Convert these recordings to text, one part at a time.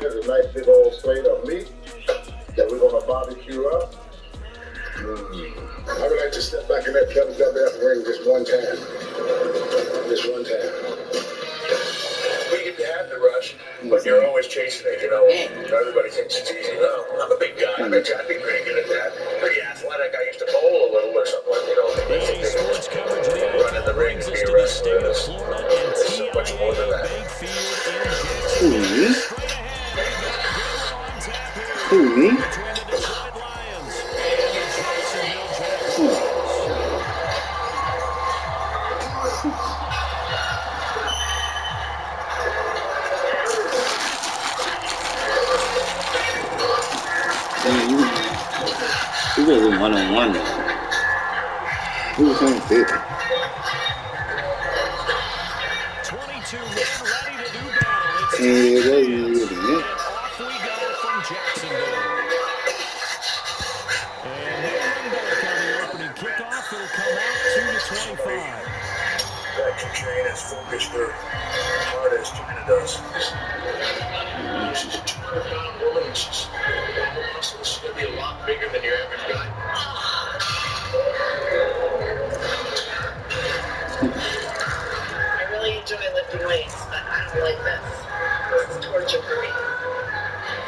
There's a nice big old slate of meat that we're going to barbecue up. I would like to step back in that WWF ring just one time. Just one time. We get to have the rush, but you're always chasing it, you know. Everybody thinks it's easy. No, I'm a big guy. I bet you I'd be pretty good at that. Pretty athletic. I used to bowl a little or something, you know. Sports coverage run in the ring and be a wrestler. There's so much more than that. Who? You guys are one-on-one now. Who was on fit? 22 men ready to do battle. Yeah, it was really good, man. Off we go from Jacksonville. And they run back on the opening kickoff. It'll come out 2-25. That can train as focused or hard as China does. She's a 200-pound woman and she's going to be a lot bigger than your average guy. I really enjoy lifting weights, but I don't like this. It's torture for me. I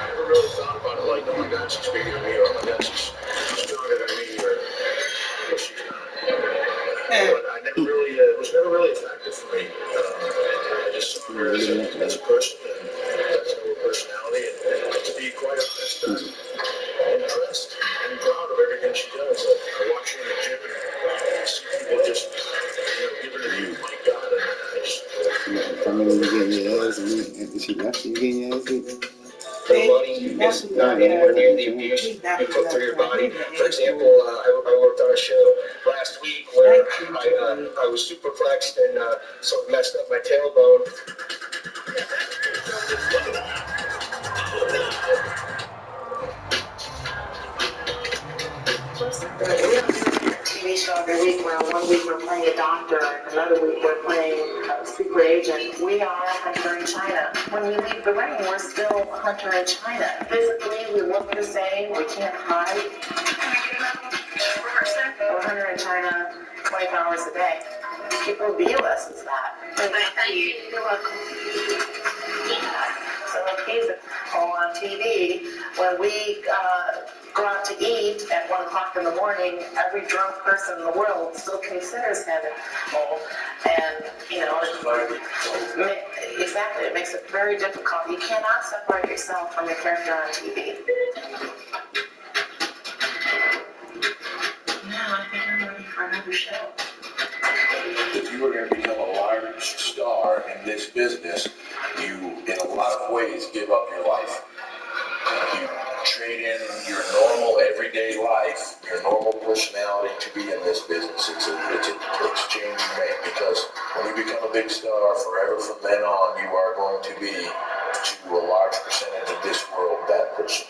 never really thought about it like, oh my God, she's bigger than me, or oh my God, she's stronger than me, or she's not. But I never really, it was never really effective for me. I just saw her as a person, and that's her personality, and to be quite honest, I'm impressed and proud of everything she does. I watch her in the gym, and see people just, give her the my God, and I just... Come in and get your ass beat. She left you getting your ass beat. The money is not anywhere near the abuse you put through your body. For example, I worked on a show last week where I was superplexed and sort of messed up my tailbone. TV show every week where 1 week we're playing a doctor, another week we're playing a secret agent. We are Hunter in China. When we leave the ring, we're still Hunter in China. Physically, we look the same. We can't hide. We're Hunter in China 24 hours a day. People view us as that. You're welcome. So if he's on TV, when we go out to eat at 1 o'clock in the morning, every drunk person in the world still considers him old. And, exactly, it makes it very difficult. You cannot separate yourself from your character on TV. Now I think I'm ready for another show. If you were going to become a large star in this business, you, in a lot of ways, give up your life. You trade in your normal everyday life, your normal personality to be in this business. It's an exchange you make, because when you become a big star, forever from then on, you are going to be, to a large percentage of this world, that person.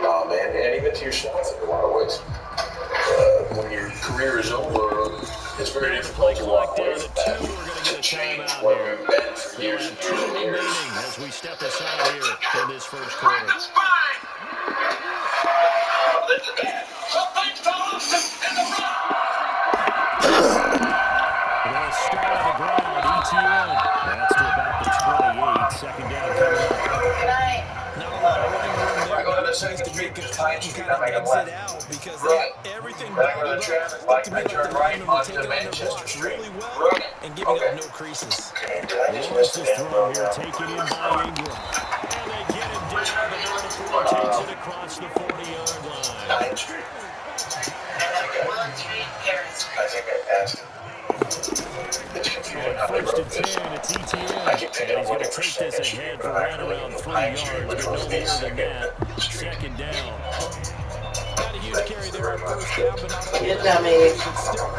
And even to yourself in a lot of ways. When your career is over, it's very difficult to walk away from that, to change what you've been for years and years and years. As we step aside here for this first quarter. Something's lost in the front. They're going to start on the ground. ETN. That's to about the 28. Second down coming up. Good night. Not a lot of running room there. I go to the second street, Make a Pine cut and Street, kind I of make a exit left. out because Right. everything Then I go to bottled the up. traffic Looked light, to I me turn like the right linemen were onto taking on their Manchester blocks Street. really well Right. and giving Okay. up no creases. Okay, did I just miss Lawrence the is end thrown zone here, now? taken in by Ingram. And they get him down. The number 4 takes it across the 40-yard line. 9th Street. Willow Street, Paris. I think I passed it. It's confusing how they First wrote and this. 10, it's ETN. I keep thinking And he's of going to what take this percentage ahead you for get, right actually, around the 3 Pine Street, yards, which but no was more the than second that. street. Second down. Not a huge carry there on first down, but not only Good that, dummy. but still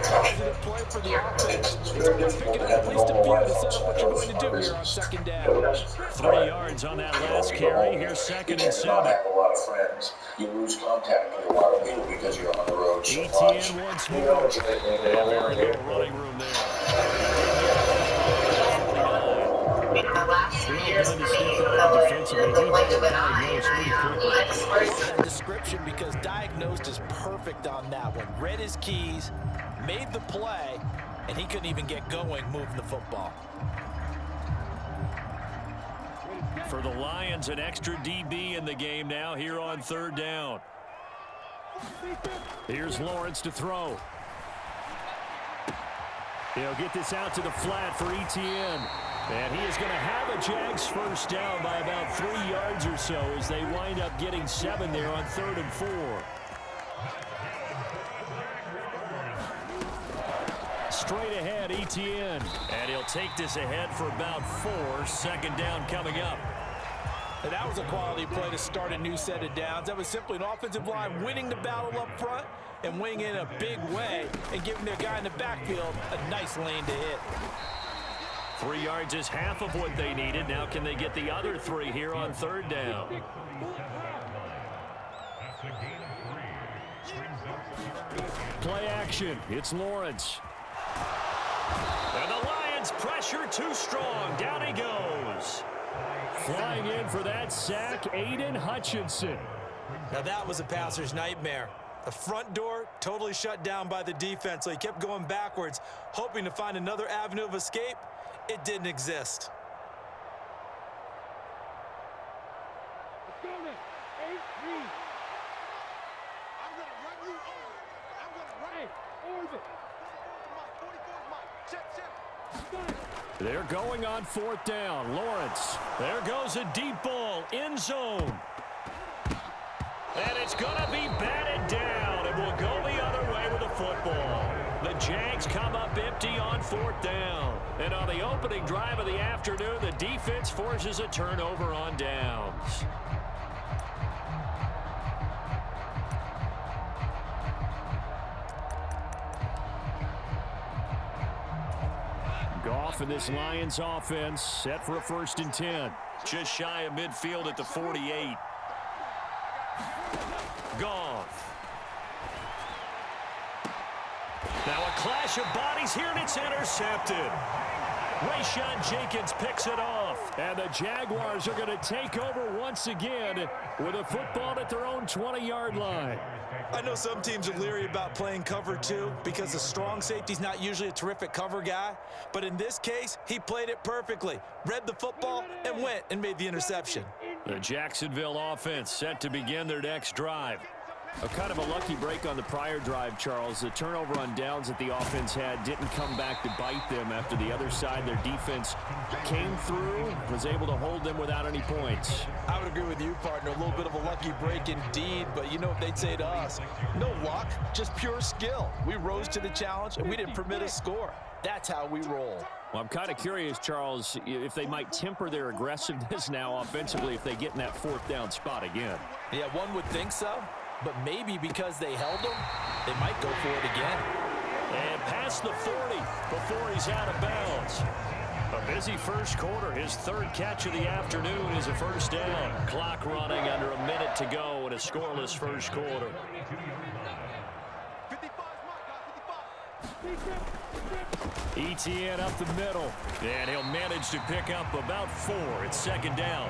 positive play for the offense. It's worth picking up at least a few to set up what you're going to do here on second down. 3 yards on that last carry. Here's second and You tend to not 7. have a lot of friends. You lose contact with a lot of people because you're on the road so much. ETN once more. Very little running room there. The last 3 years for me, Step felt out like defensively, he had it diagnosed pretty quickly. I love that description because diagnosed is perfect on that one. Read his keys, made the play, and he couldn't even get going moving the football. For the Lions, an extra DB in the game now here on third down. Here's Lawrence to throw. He'll get this out to the flat for Etienne. And he is going to have a Jags first down by about 3 yards or so as they wind up getting 7 there on 3rd and 4. Straight ahead, Etienne. And he'll take this ahead for about 4. 2nd down coming up. And that was a quality play to start a new set of downs. That was simply an offensive line winning the battle up front and winning in a big way and giving their guy in the backfield a nice lane to hit. 3 yards is half of what they needed. Now can they get the other 3 here on 3rd down? Play action. It's Lawrence. And the Lions pressure too strong. Down he goes. Flying in for that sack, Aiden Hutchinson. Now that was a passer's nightmare. The front door totally shut down by the defense, so he kept going backwards, hoping to find another avenue of escape. It didn't exist. They're going on 4th down. Lawrence. There goes a deep ball. End zone. And it's going to be batted down. It will go the other way with the football. The Jags come up empty on 4th down. And on the opening drive of the afternoon, the defense forces a turnover on downs. Goff and this Lions offense set for a 1st and 10. Just shy of midfield at the 48. Goff. Now a clash of bodies here, and it's intercepted. Rayshon Jenkins picks it off. And the Jaguars are going to take over once again with a football at their own 20-yard line. I know some teams are leery about playing cover 2 because the strong safety's not usually a terrific cover guy. But in this case, he played it perfectly. Read the football and went and made the interception. The Jacksonville offense set to begin their next drive. A kind of a lucky break on the prior drive, Charles. The turnover on downs that the offense had didn't come back to bite them after the other side. Their defense came through, was able to hold them without any points. I would agree with you, partner. A little bit of a lucky break indeed, but you know what they'd say to us. No luck, just pure skill. We rose to the challenge, and we didn't permit a score. That's how we roll. Well, I'm kind of curious, Charles, if they might temper their aggressiveness now offensively if they get in that 4th down spot again. Yeah, one would think so. But maybe because they held him, they might go for it again. And past the 40 before he's out of bounds. A busy first quarter. His 3rd catch of the afternoon is a 1st down. Clock running under a minute to go in a scoreless first quarter. Etienne up the middle. And he'll manage to pick up about 4. It's 2nd down.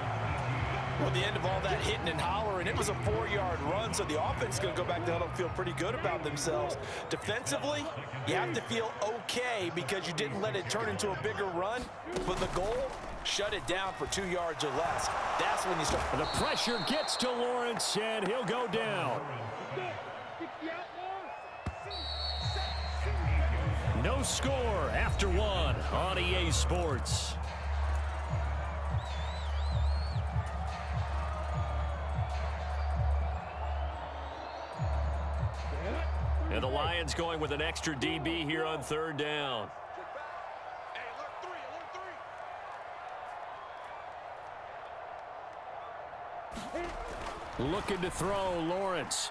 Well, the end of all that hitting and hollering, it was a 4-yard run, so the offense is going to go back down and feel pretty good about themselves. Defensively, you have to feel okay because you didn't let it turn into a bigger run, but the goal, shut it down for 2 yards or less. That's when you start. The pressure gets to Lawrence, and he'll go down. No score after 1 on EA Sports. And the Lions going with an extra DB here on 3rd down. Looking to throw, Lawrence.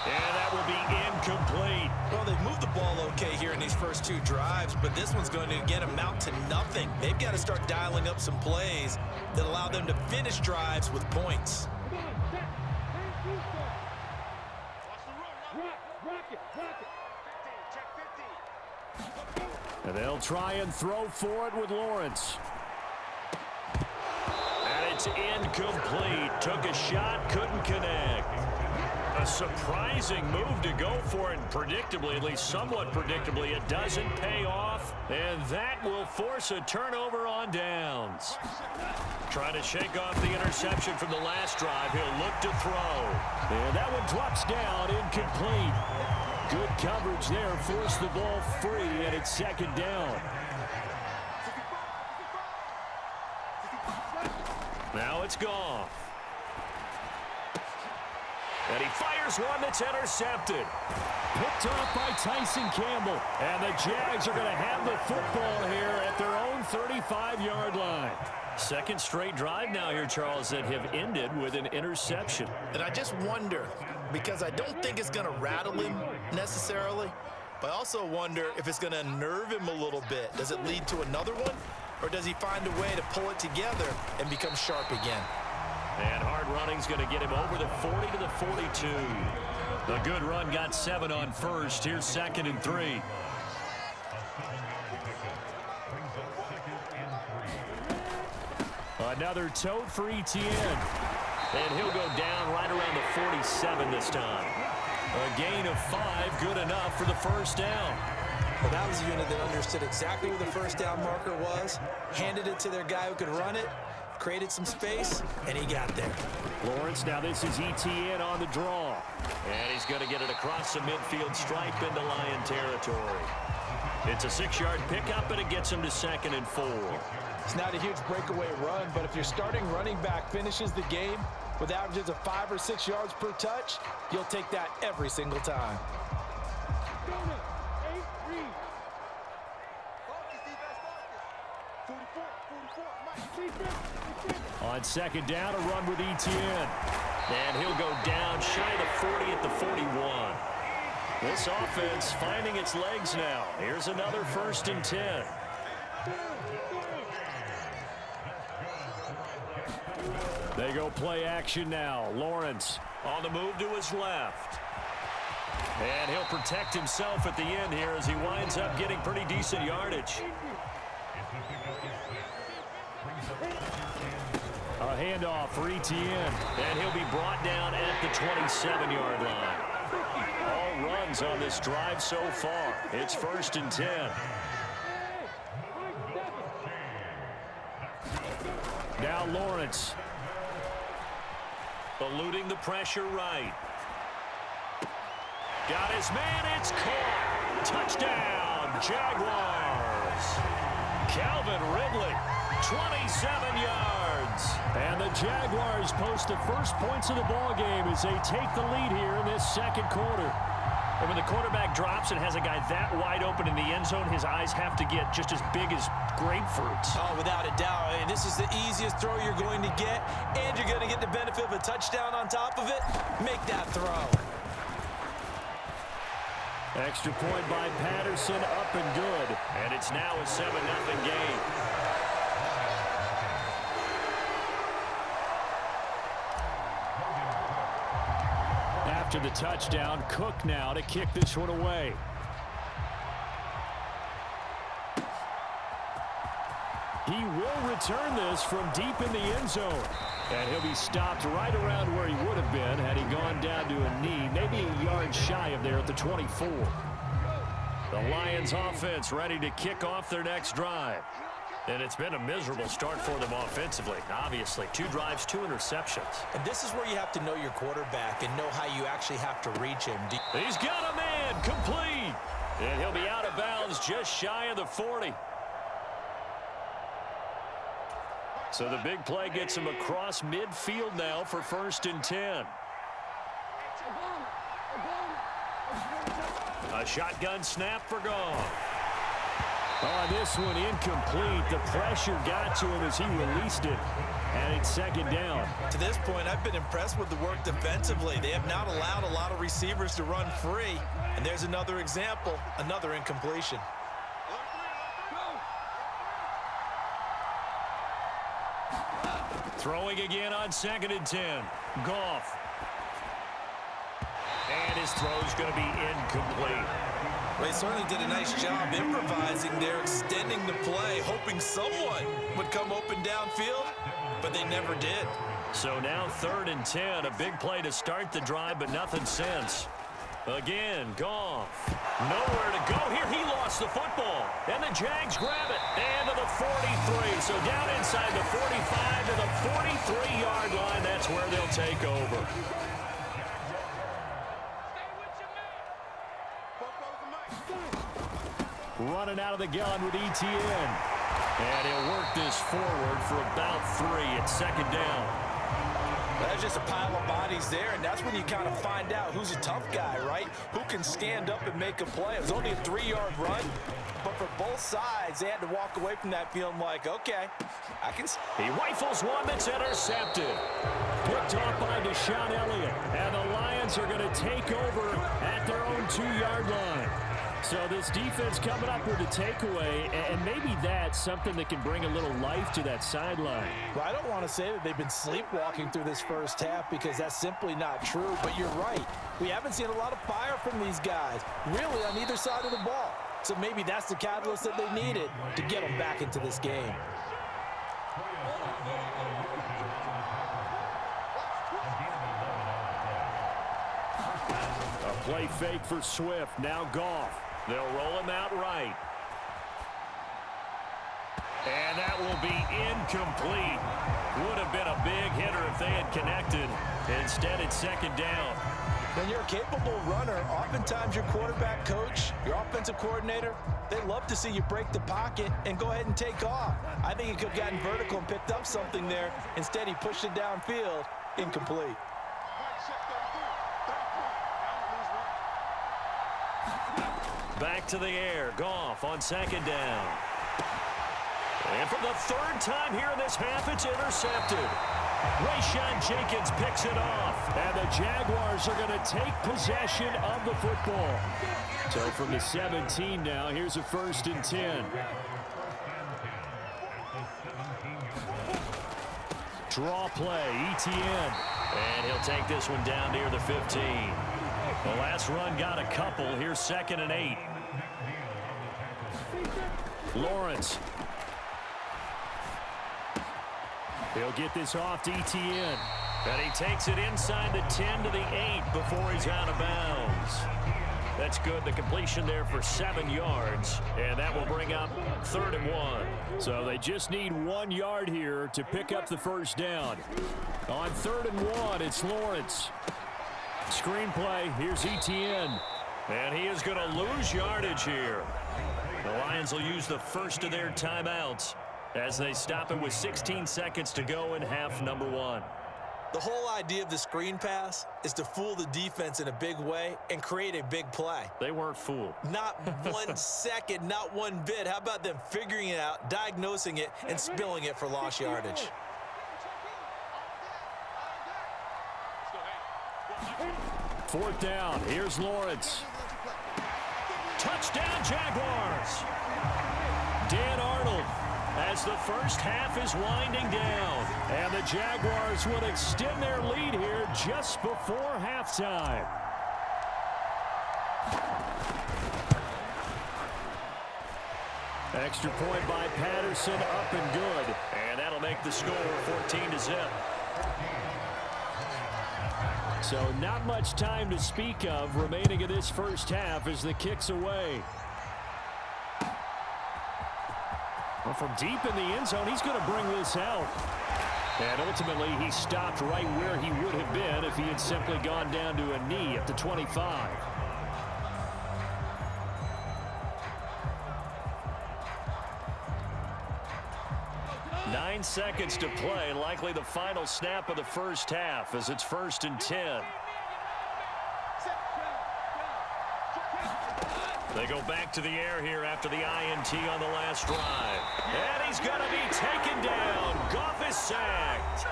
And that will be incomplete. Well, they've moved the ball okay here in these first 2 drives, but this one's going to, again, amount to nothing. They've got to start dialing up some plays that allow them to finish drives with points. And they'll try and throw for it with Lawrence. is incomplete. Took a shot, couldn't connect. A surprising move to go for it, and predictably, at least somewhat predictably, it doesn't pay off, and that will force a turnover on downs. Trying to shake off the interception from the last drive. He'll look to throw. And that one drops down, incomplete. Good coverage there, forced the ball free, and it's second down. Now it's gone. And he fires one that's intercepted. Picked off by Tyson Campbell. And the Jags are going to have the football here at their own 35-yard line. Second straight drive now here, Charles, that have ended with an interception. And I just wonder, because I don't think it's going to rattle him necessarily, but I also wonder if it's going to unnerve him a little bit. Does it lead to another one, or does he find a way to pull it together and become sharp again? And hard running's going to get him over the 40 to the 42. A good run got 7 on first. Here's 2nd and 3. Another tote for Etienne. And he'll go down right around the 47 this time. A gain of 5, good enough for the first down. Well, that was a unit that understood exactly where the first down marker was, handed it to their guy who could run it, created some space, and he got there. Lawrence, now this is Etienne on the draw. And he's going to get it across the midfield stripe into Lion territory. It's a 6-yard pickup, and it gets him to 2nd and 4. It's not a huge breakaway run, but if your starting running back finishes the game with averages of 5 or 6 yards per touch, you'll take that every single time. On 2nd down, a run with Etienne. And he'll go down shy of the 40 at the 41. This offense finding its legs now. Here's another 1st and 10. They go play action now. Lawrence on the move to his left. And he'll protect himself at the end here as he winds up getting pretty decent yardage. A handoff for Etienne. And he'll be brought down at the 27-yard line. All runs on this drive so far. It's 1st and 10. Now Lawrence. Eluding the pressure right. Got his man, it's caught. Touchdown, Jaguars. Calvin Ridley, 27 yards. And the Jaguars post the first points of the ball game as they take the lead here in this 2nd quarter. And when the quarterback drops and has a guy that wide open in the end zone, his eyes have to get just as big as grapefruits. Oh, without a doubt. I mean, this is the easiest throw you're going to get, and you're going to get the benefit of a touchdown on top of it. Make that throw. Extra point by Patterson, up and good. And it's now a 7-0 game. After the touchdown, Cook now to kick this one away. He will return this from deep in the end zone. And he'll be stopped right around where he would have been had he gone down to a knee, maybe a yard shy of there at the 24. The Lions offense ready to kick off their next drive. And it's been a miserable start for them offensively, obviously. 2 drives, 2 interceptions. And this is where you have to know your quarterback and know how you actually have to reach him. He's got a man, complete. And he'll be out of bounds just shy of the 40. So the big play gets him across midfield now for 1st and 10. A shotgun snap for Goff. On this one, incomplete. The pressure got to him as he released it. And it's 2nd down. To this point, I've been impressed with the work defensively. They have not allowed a lot of receivers to run free. And there's another example, another incompletion. Throwing again on 2nd and 10. Goff. And his throw's going to be incomplete. Well, they certainly did a nice job improvising there, extending the play, hoping someone would come open downfield. but they never did. So now 3rd and 10, a big play to start the drive, but nothing since. Again, Goff. Nowhere to go here. He lost the football. And the Jags grab it. And to the 43. So down inside the 45 to the 43-yard line. That's where they'll take over. Running out of the gun with ETN. And he'll work this forward for about 3 at 2nd down. That's just a pile of bodies there, and that's when you kind of find out who's a tough guy, right? Who can stand up and make a play. It was only a 3-yard run, but for both sides, they had to walk away from that feeling like, okay, I can... He rifles one that's intercepted. Picked off by Deshaun Elliott, and the Lions are going to take over at their own 2-yard line. So this defense coming up with a takeaway, and maybe that's something that can bring a little life to that sideline. Well, I don't want to say that they've been sleepwalking through this first half because that's simply not true, but you're right. We haven't seen a lot of fire from these guys, really on either side of the ball. So maybe that's the catalyst that they needed to get them back into this game. A play fake for Swift, now Goff. They'll roll him out right. And that will be incomplete. Would have been a big hitter if they had connected. Instead, it's 2nd down. When you're a capable runner, oftentimes your quarterback coach, your offensive coordinator, they love to see you break the pocket and go ahead and take off. I think he could have gotten vertical and picked up something there. Instead, he pushed it downfield, incomplete. Back to the air. Goff on 2nd down. And for the 3rd time here in this half, it's intercepted. Rayshawn Jenkins picks it off. And the Jaguars are going to take possession of the football. So from the 17 now, here's a 1st and 10. Draw play, ETN. And he'll take this one down near the 15. The last run got a couple. Here's 2nd and 8. Lawrence. He'll get this off to ETN. And he takes it inside the 10 to the 8 before he's out of bounds. That's good. The completion there for 7 yards. And that will bring up 3rd and 1. So they just need 1 yard here to pick up the 1st down. On 3rd and 1, it's Lawrence. Screenplay, here's ETN. And he is going to lose yardage here. The Lions will use the first of their timeouts as they stop it with 16 seconds to go in half number 1. The whole idea of the screen pass is to fool the defense in a big way and create a big play. They weren't fooled. Not 1 second, not one bit. How about them figuring it out, diagnosing it, and spilling it for lost yardage? Fourth down. Here's Lawrence. Touchdown, Jaguars. Dan Arnold as the first half is winding down. And the Jaguars would extend their lead here just before halftime. Extra point by Patterson, up and good. And that'll make the score 14-0. So not much time to speak of remaining in this first half as the kick's away. Well, from deep in the end zone, he's going to bring this out. And ultimately, he stopped right where he would have been if he had simply gone down to a knee at the 25. Nine seconds to play, likely the final snap of the first half as it's 1st and 10. They go back to the air here after the INT on the last drive. And he's going to be taken down. Goff is sacked.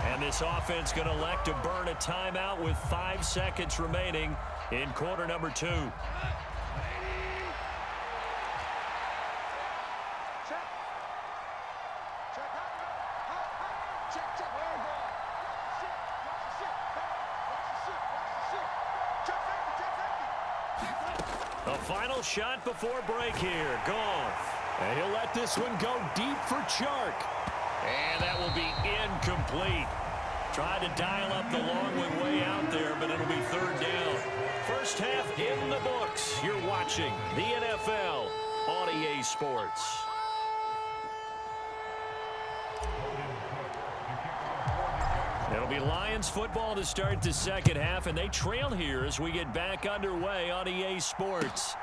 And this offense going to elect to burn a timeout with 5 seconds remaining in quarter number 2. A final shot before break here. Goff. And he'll let this one go deep for Chark. And that will It'll be incomplete. Tried to dial up the long way out there, but it'll be third down. First half in the books. You're watching the NFL on EA Sports. It'll be Lions football to start the second half, and they trail here as we get back underway on EA Sports.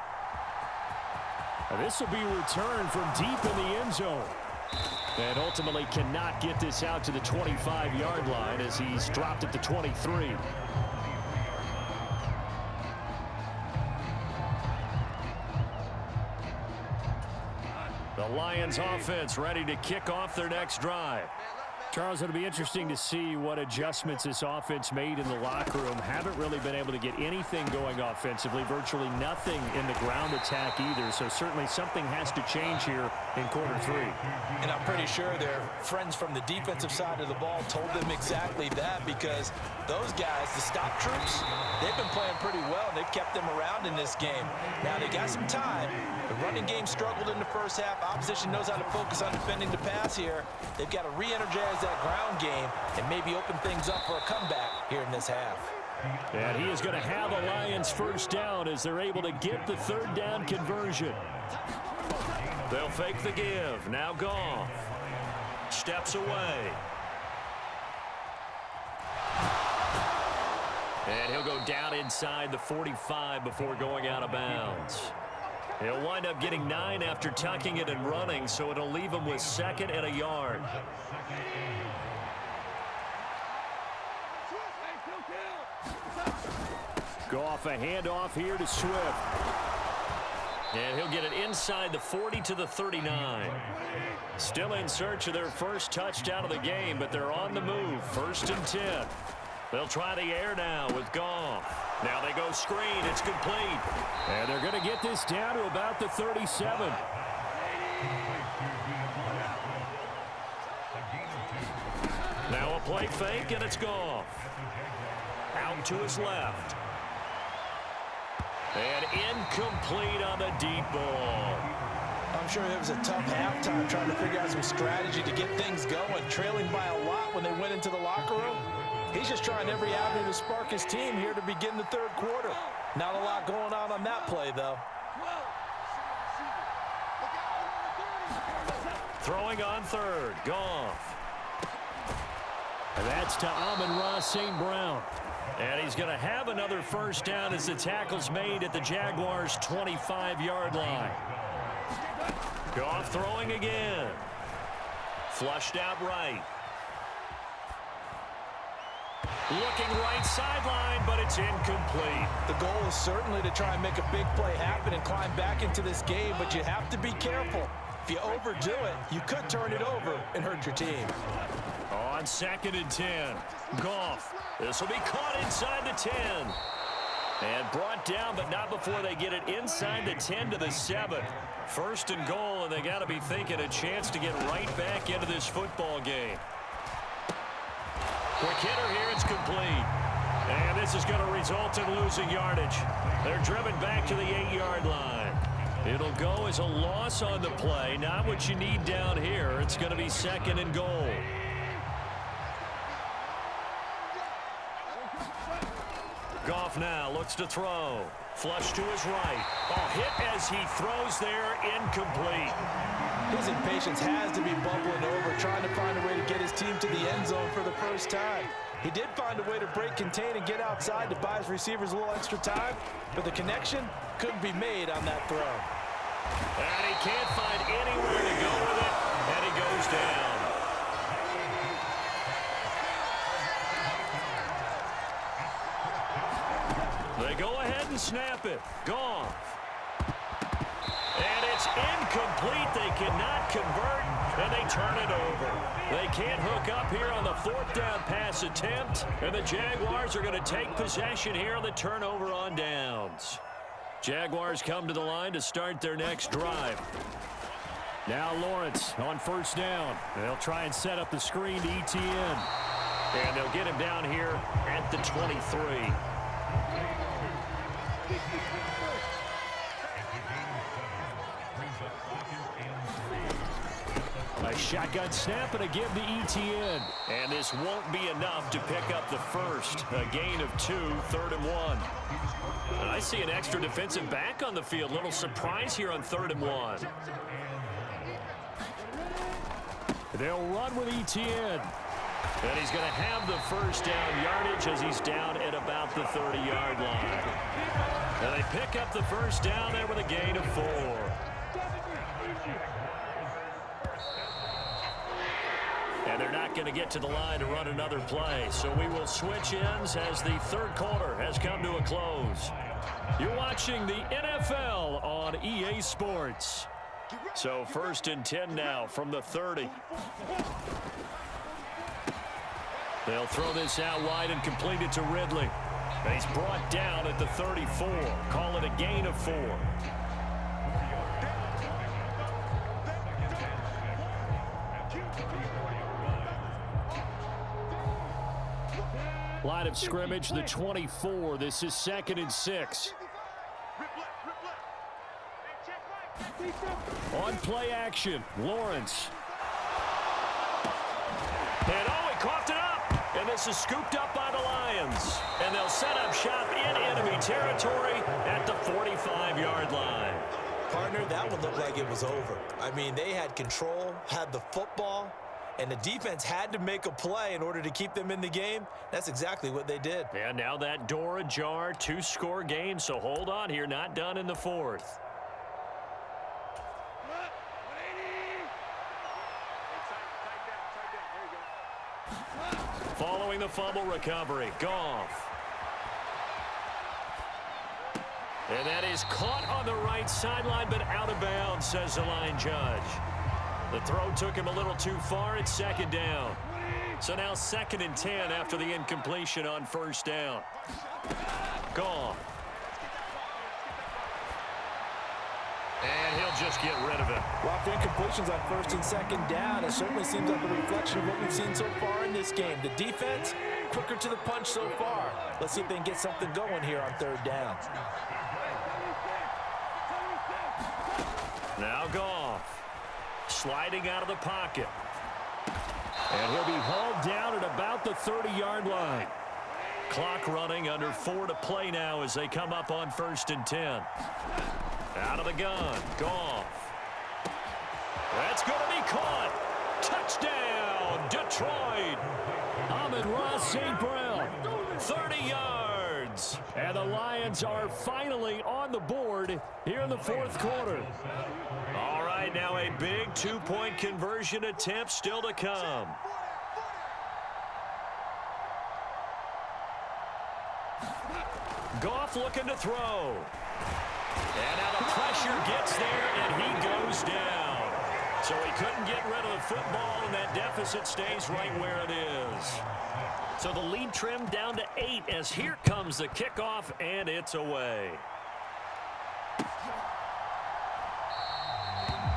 This will be returned from deep in the end zone. And ultimately cannot get this out to the 25-yard line as he's dropped at the 23. The Lions offense ready to kick off their next drive. Charles, it'll be interesting to see what adjustments this offense made in the locker room. Haven't really been able to get anything going offensively, virtually nothing in the ground attack either. So certainly something has to change here in quarter three. And I'm pretty sure their friends from the defensive side of the ball told them exactly that, because those guys, the stop troops, they've been playing pretty well. They've kept them around in this game. Now they got some time. The running game struggled in the first half. Opposition knows how to focus on defending the pass here. They've got to re-energize that ground game and maybe open things up for a comeback here in this half. And he is going to have a Lions first down as they're able to get the third down conversion. They'll fake the give. Now Goff steps away. And he'll go down inside the 45 before going out of bounds. He'll wind up getting 9 after tucking it and running, so it'll leave him with second and a yard. Goff a handoff here to Swift. And he'll get it inside the 40 to the 39. Still in search of their first touchdown of the game, but they're on the move. First and 10. They'll try the air now with Goff. Now they go screen. It's complete. And they're going to get this down to about the 37. Now a play fake, and it's Goff. Out to his left. And incomplete on the deep ball. I'm sure it was a tough halftime trying to figure out some strategy to get things going, trailing by a lot when they went into the locker room. He's just trying every avenue to spark his team here to begin the third quarter. Not a lot going on that play, though. Throwing on third, Goff. And that's to Amon-Ra St. Brown. And he's going to have another first down as the tackle's made at the Jaguars' 25-yard line. Goff throwing again. Flushed out right. Looking right sideline, but it's incomplete. The goal is certainly to try and make a big play happen and climb back into this game, but you have to be careful. If you overdo it, you could turn it over and hurt your team. On second and 10, Goff. This will be caught inside the 10. And brought down, but not before they get it inside the 10 to the 7. First and goal, and they got to be thinking a chance to get right back into this football game. Quick hitter here, it's complete. And this is going to result in losing yardage. They're driven back to the 8-yard line. It'll go as a loss on the play. Not what you need down here. It's going to be second and goal. Goff now looks to throw. Flush to his right. Oh, hit as he throws there, incomplete. His impatience has to be bubbling over, trying to find a way to get his team to the end zone for the first time. He did find a way to break, contain, and get outside to buy his receivers a little extra time, but the connection couldn't be made on that throw. And he can't find anywhere to go with it, and he goes down. They go ahead and snap it. Goff. And it's incomplete. They cannot convert, and they turn it over. They can't hook up here on the fourth down pass attempt, and the Jaguars are going to take possession here on the turnover on downs. Jaguars come to the line to start their next drive. Now Lawrence on first down. They'll try and set up the screen to ETN. And they'll get him down here at the 23. A shotgun snap and a give to ETN. And this won't be enough to pick up the first. A gain of 2, 3rd and 1. And I see an extra defensive back on the field. Little surprise here on 3rd and 1. They'll run with ETN. And he's going to have the first down yardage as he's down at about the 30-yard line. And they pick up the first down there with a gain of 4. And they're not going to get to the line to run another play. So we will switch ends as the third quarter has come to a close. You're watching the NFL on EA Sports. So 1st and 10 now from the 30. They'll throw this out wide and complete it to Ridley. And he's brought down at the 34. Call it a gain of 4. Line of scrimmage, the 24. This is 2nd and 6. On play action, Lawrence. And oh, he coughed it up. And this is scooped up by the Lions. And they'll set up shop in enemy territory at the 45-yard line. Partner, that would look like it was over. I mean, they had control, had the football, and the defense had to make a play in order to keep them in the game. That's exactly what they did. And now that door ajar, 2-score game. So hold on here, not done in the 4th. Following the fumble recovery, Goff. And that is caught on the right sideline, but out of bounds, says the line judge. The throw took him a little too far. It's 2nd down. So now 2nd and 10 after the incompletion on 1st down. Goff. And he'll just get rid of it. Well, for incompletions on 1st and 2nd down, it certainly seems like a reflection of what we've seen so far in this game. The defense, quicker to the punch so far. Let's see if they can get something going here on 3rd down. Now Goff. Sliding out of the pocket. And he'll be hauled down at about the 30-yard line. Clock running, under 4 to play now as they come up on 1st and 10. Out of the gun, Goff. That's going to be caught. Touchdown, Detroit. Amon-Ra St. Brown, 30 yards. And the Lions are finally on the board here in the 4th quarter. All right, now a big 2-point conversion attempt still to come. Goff looking to throw. And now the pressure gets there, and he goes down. So he couldn't get rid of the football, and that deficit stays right where it is. So the lead trimmed down to 8 as here comes the kickoff, and it's away.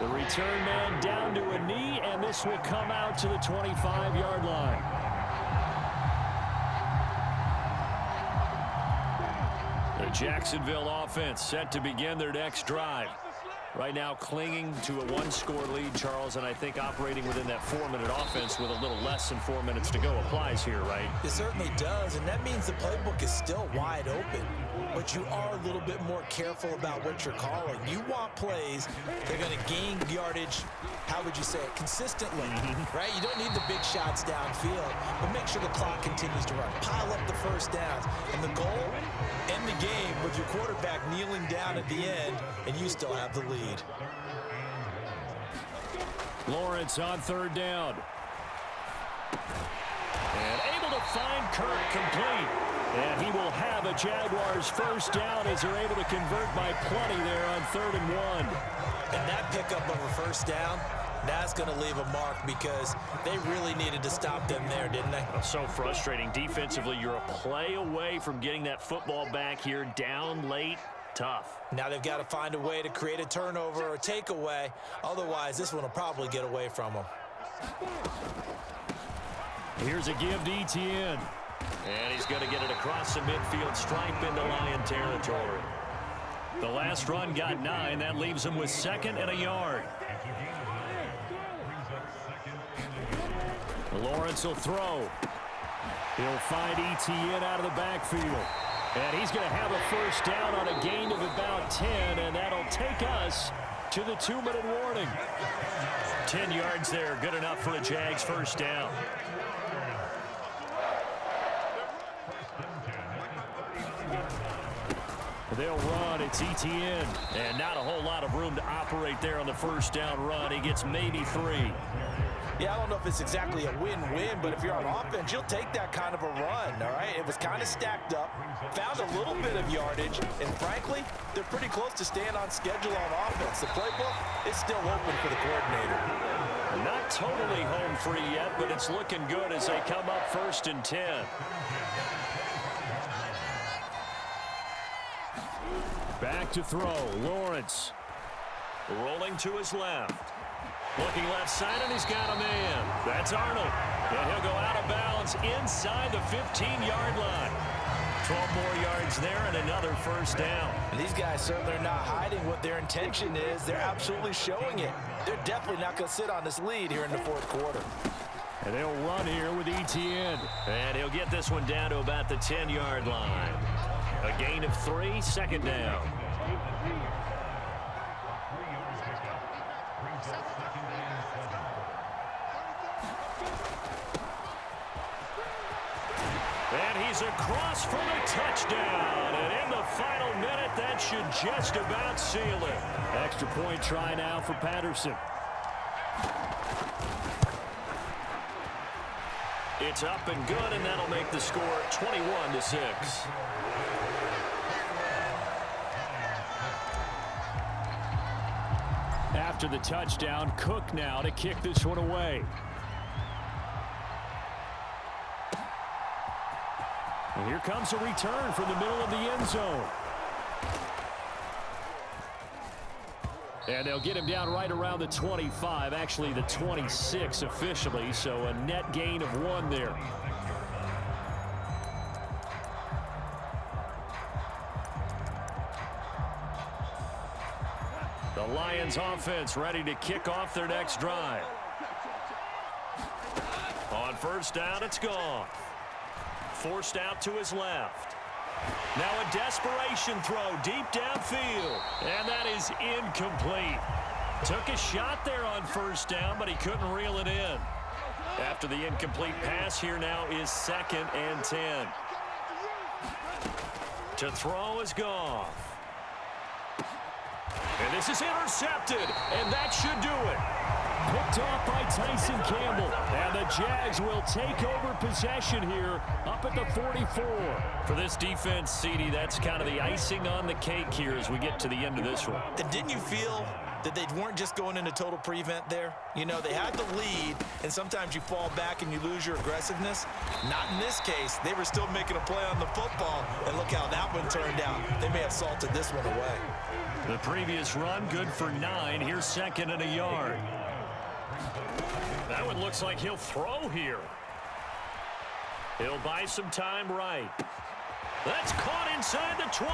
The return man down to a knee, and this will come out to the 25-yard line. The Jacksonville offense set to begin their next drive. Right now clinging to a 1-score lead, Charles, and I think operating within that 4-minute offense with a little less than 4 minutes to go applies here, right? It certainly does, and that means the playbook is still wide open. But you are a little bit more careful about what you're calling. You want plays that are going to gain yardage, how would you say it, consistently, right? You don't need the big shots downfield, but make sure the clock continues to run. Pile up the first downs. And the goal, end the game with your quarterback kneeling down at the end, and you still have the lead. Lawrence on 3rd down. And able to find Kirk complete. And he will have a Jaguars first down as they're able to convert by plenty there on 3rd and 1. And that pickup of a first down, that's going to leave a mark because they really needed to stop them there, didn't they? So frustrating. Defensively, you're a play away from getting that football back here down late. Tough. Now they've got to find a way to create a turnover or takeaway. Otherwise, this one will probably get away from them. Here's a give to ETN. And he's going to get it across the midfield stripe into Lion territory. The last run got 9. That leaves him with 2nd and a yard. Lawrence will throw. He'll find Etienne out of the backfield. And he's going to have a first down on a gain of about 10, and that'll take us to the 2-minute warning. 10 yards there, good enough for a Jags first down. They'll run. It's Etienne. And not a whole lot of room to operate there on the first down run. He gets maybe 3. Yeah, I don't know if it's exactly a win-win, but if you're on offense, you'll take that kind of a run, all right? It was kind of stacked up, found a little bit of yardage, and frankly, they're pretty close to staying on schedule on offense. The playbook is still open for the coordinator. Not totally home free yet, but it's looking good as they come up 1st and 10. Back to throw. Lawrence rolling to his left. Looking left side, and he's got a man. That's Arnold. And he'll go out of bounds inside the 15-yard line. 12 more yards there and another first down. And these guys certainly are not hiding what their intention is. They're absolutely showing it. They're definitely not going to sit on this lead here in the 4th quarter. And they'll run here with Etienne. And he'll get this one down to about the 10-yard line. A gain of 3, 2nd down. And he's across for the touchdown. And in the final minute, that should just about seal it. Extra point try now for Patterson. It's up and good, and that'll make the score 21-6. After the touchdown, Cook now to kick this one away. And here comes a return from the middle of the end zone. And they'll get him down right around the 25, actually the 26 officially, so a net gain of 1 there. The Lions offense ready to kick off their next drive. On first down, it's gone. Forced out to his left. Now a desperation throw deep downfield. And that is incomplete. Took a shot there on first down, but he couldn't reel it in. After the incomplete pass, here now is 2nd and 10. To throw is Goff. And this is intercepted, and that should do it. Picked off by Tyson Campbell. And the Jags will take over possession here up at the 44. For this defense, CD, that's kind of the icing on the cake here as we get to the end of this one. And didn't you feel that they weren't just going into total prevent there? You know, they had the lead, and sometimes you fall back and you lose your aggressiveness. Not in this case. They were still making a play on the football, and look how that one turned out. They may have salted this one away. The previous run, good for 9. Here's 2nd and a yard. That one looks like he'll throw here. He'll buy some time right. That's caught inside the 20.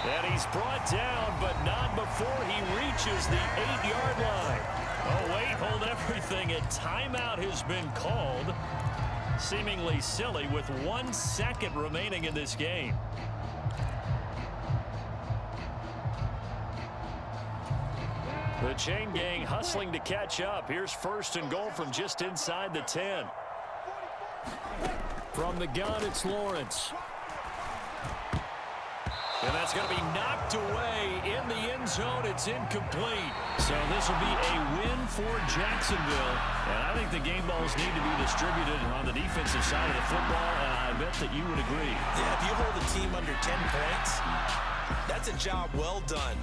And he's brought down, but not before he reaches the 8-yard line. Oh, wait, hold everything. A timeout has been called. Seemingly silly with 1 second remaining in this game. The chain gang hustling to catch up. Here's 1st and goal from just inside the 10. From the gun, it's Lawrence. And that's going to be knocked away in the end zone. It's incomplete. So this will be a win for Jacksonville. And I think the game balls need to be distributed on the defensive side of the football, and I bet that you would agree. Yeah, if you hold a team under 10 points, that's a job well done.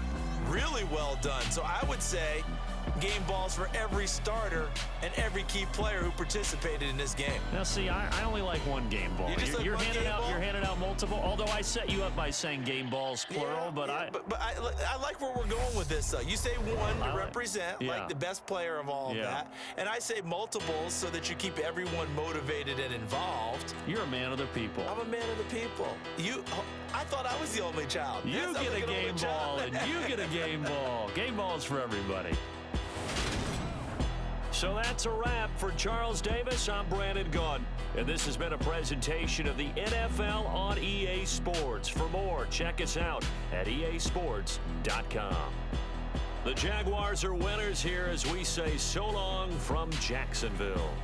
Really well done. So I would say game balls for every starter and every key player who participated in this game. Now, see, I only like 1 game ball. You're handing out multiple. Although I set you up by saying game balls plural, but I like where we're going with this. Though you say 1 to represent like the best player of all of that, and I say multiples so that you keep everyone motivated and involved. You're a man of the people. I'm a man of the people. I thought I was the only child. You get a game ball, and you get a game ball. Game balls for everybody. So that's a wrap. For Charles Davis, I'm Brandon Gaudin. And this has been a presentation of the NFL on EA Sports. For more, check us out at easports.com. The Jaguars are winners here as we say so long from Jacksonville.